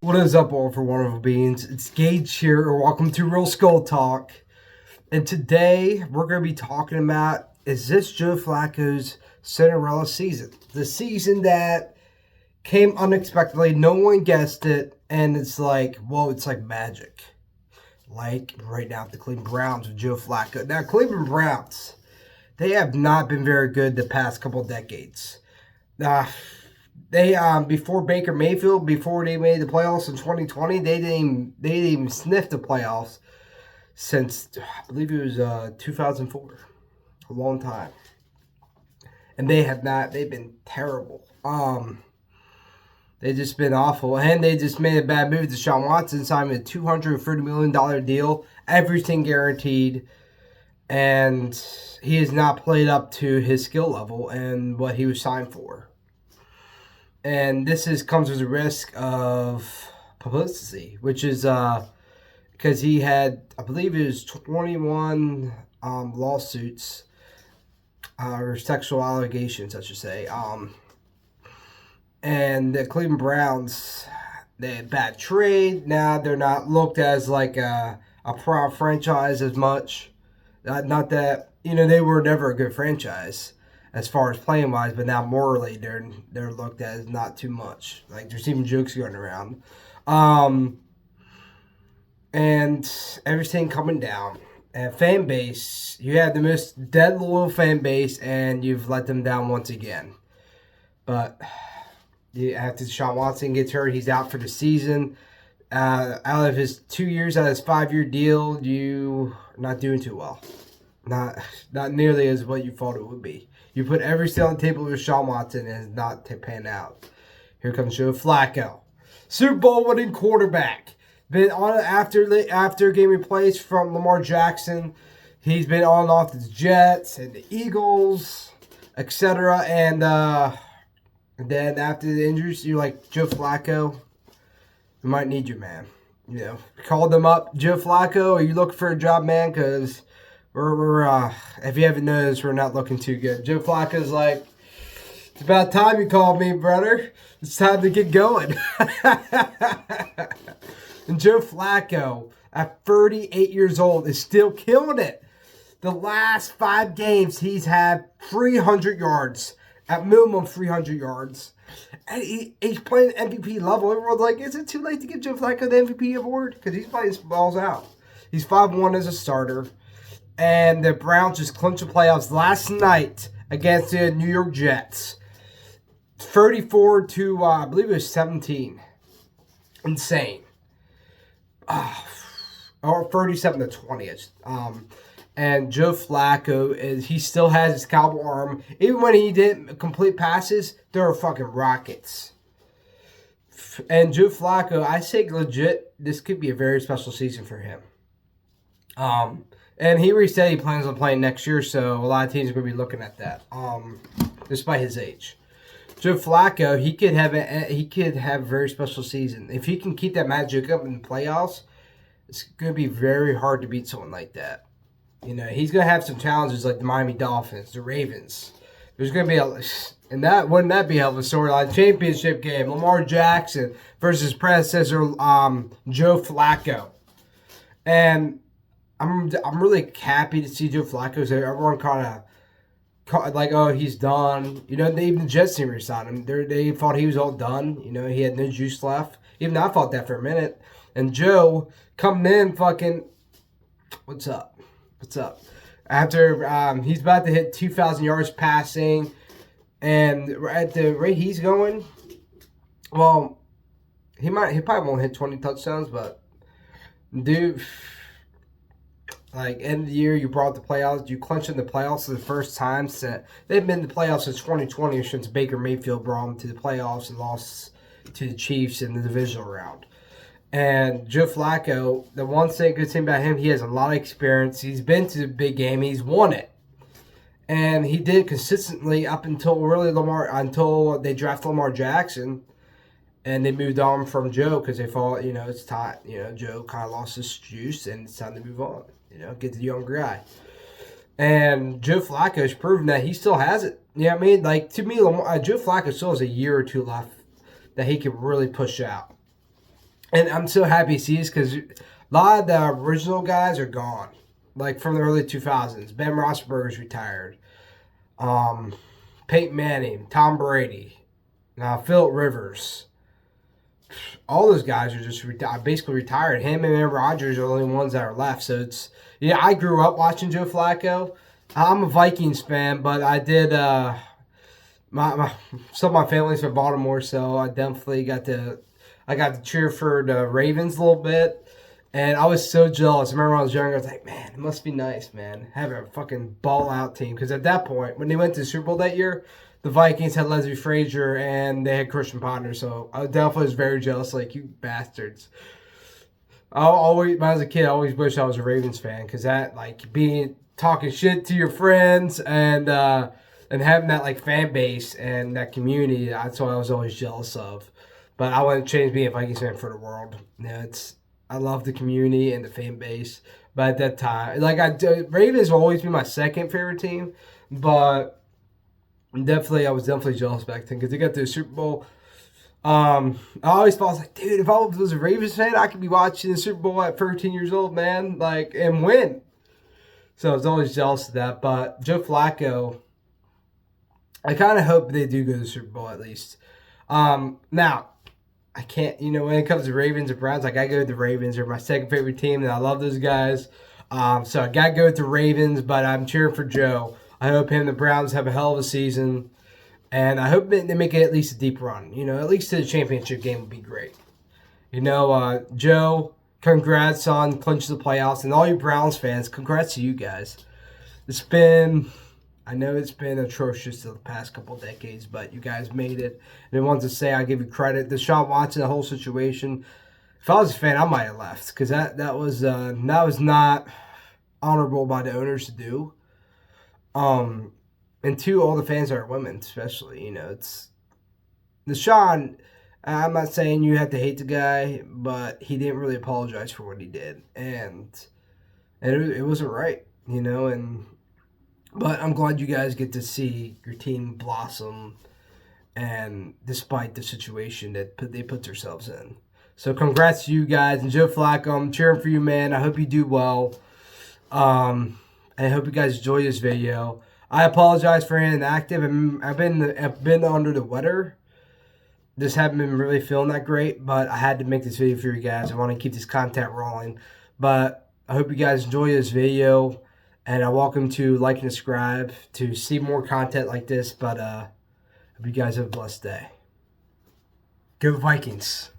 What is up, all for wonderful beings? It's Gage here. Welcome to Real Skull Talk. And today we're going to be talking about, is this Joe Flacco's Cinderella season? The season that came unexpectedly, no one guessed it, and it's like, whoa, it's like magic. Like right now, the Cleveland Browns with Joe Flacco. Now, Cleveland Browns, they have not been very good the past couple of decades. They before Baker Mayfield, before they made the playoffs in 2020, they didn't even sniff the playoffs since I believe it was 2004, a long time. And they have not. They've been terrible. They've just been awful, and they just made a bad move. Deshaun Watson signed a $230 million deal, everything guaranteed, and he has not played up to his skill level and what he was signed for. And this comes with a risk of publicity, which is because he had, I believe it was 21 lawsuits or sexual allegations, I should say. And the Cleveland Browns, they had bad trade. Now they're not looked as like a proud franchise as much. Not that, they were never a good franchise as far as playing wise, but now morally they're looked at as not too much. Like there's even jokes going around, and everything coming down. And fan base, you have the most dead loyal fan base, and you've let them down once again. But after Deshaun Watson gets hurt, he's out for the season. Out of his 2 years, out of his 5-year deal, you are not doing too well. Not nearly as what you thought it would be. You put everything on the table with Deshaun Watson and it's not pan out. Here comes Joe Flacco, Super Bowl winning quarterback. Been on after game replays from Lamar Jackson. He's been on and off the Jets and the Eagles, etc. And then after the injuries, you're like, Joe Flacco, we might need you, man. Called them up, Joe Flacco. Are you looking for a job, man? Because we're if you haven't noticed, we're not looking too good. Joe Flacco's like, it's about time you called me, brother. It's time to get going. And Joe Flacco, at 38 years old, is still killing it. The last 5 games, he's had 300 yards. At minimum, 300 yards. And he's playing MVP level. Everyone's like, is it too late to give Joe Flacco the MVP award? Because he's playing his balls out. He's 5-1 as a starter. And the Browns just clinched the playoffs last night against the New York Jets. 34 to, I believe it was 17. Insane. Or 37 to 20. And Joe Flacco, he still has his cowboy arm. Even when he didn't complete passes, they were fucking rockets. And Joe Flacco, I say legit, this could be a very special season for him. And he already said he plans on playing next year, so a lot of teams are going to be looking at that, despite his age. Joe Flacco, he could have a very special season. If he can keep that magic up in the playoffs, it's going to be very hard to beat someone like that. He's going to have some challenges like the Miami Dolphins, the Ravens. There's going to be wouldn't that be a hell of a storyline? Championship game, Lamar Jackson versus predecessor Joe Flacco. And I'm really happy to see Joe Flacco. So everyone kind of like, oh, he's done. Even the Jets didn't resign him. They thought he was all done. He had no juice left. Even I thought that for a minute. And Joe coming in, fucking, what's up? What's up? After he's about to hit 2,000 yards passing, and at the rate he's going, well, he probably won't hit 20 touchdowns, but dude. Like, end of the year, you brought the playoffs. You clinched in the playoffs for the first time since they've been in the playoffs since 2020, since Baker Mayfield brought them to the playoffs and lost to the Chiefs in the divisional round. And Joe Flacco, the one good thing about him, he has a lot of experience. He's been to the big game. He's won it. And he did consistently up until until they drafted Lamar Jackson. And they moved on from Joe because they thought, it's time. Joe kind of lost his juice and it's time to move on. Get the younger guy. And Joe Flacco has proven that he still has it. You know what I mean? Like, to me, Joe Flacco still has a year or two left that he can really push out. And I'm so happy to see this because a lot of the original guys are gone. Like from the early 2000s. Ben Roethlisberger's retired. Um, Peyton Manning, Tom Brady, Philip Rivers. All those guys are just basically retired. Him and Aaron Rodgers are the only ones that are left. So it's, yeah, I grew up watching Joe Flacco. I'm a Vikings fan, but I did, some of my family's from Baltimore, so I definitely got to cheer for the Ravens a little bit. And I was so jealous. I remember when I was younger, I was like, man, it must be nice, man, having a fucking ball out team. Because at that point, when they went to the Super Bowl that year, the Vikings had Leslie Frazier and they had Christian Ponder. So I definitely was very jealous, like, you bastards. When I was a kid, I always wished I was a Ravens fan. Because that, like, talking shit to your friends and having that, like, fan base and that community, that's what I was always jealous of. But I wouldn't change being a Vikings fan for the world. I love the community and the fan base. But at that time, Ravens will always be my second favorite team. But I was definitely jealous back then because they got to the Super Bowl. I always thought, I was like, dude, if I was a Ravens fan, I could be watching the Super Bowl at 13 years old, man, like, and win. So I was always jealous of that. But Joe Flacco, I kind of hope they do go to the Super Bowl at least. Now, I can't, when it comes to Ravens and Browns, like, I go with the Ravens. They're my second favorite team, and I love those guys. So I got to go with the Ravens, but I'm cheering for Joe. I hope him and the Browns have a hell of a season, and I hope they make it at least a deep run. At least to the championship game would be great. Joe, congrats on clinching the playoffs, and all you Browns fans, congrats to you guys. I know it's been atrocious the past couple of decades, but you guys made it. And I wanted to say I give you credit. Deshaun Watson, the whole situation. If I was a fan, I might have left because that was not honorable by the owners to do. And two, all the fans are women, especially. It's Deshaun. I'm not saying you have to hate the guy, but he didn't really apologize for what he did, and it wasn't right, But I'm glad you guys get to see your team blossom, and despite the situation that they put themselves in. So congrats to you guys. And Joe Flacco, I'm cheering for you, man. I hope you do well. I hope you guys enjoy this video. I apologize for being inactive. I've been under the weather. Just haven't been really feeling that great, but I had to make this video for you guys. I want to keep this content rolling. But I hope you guys enjoy this video. And I welcome to like and subscribe to see more content like this. But hope you guys have a blessed day. Go Vikings.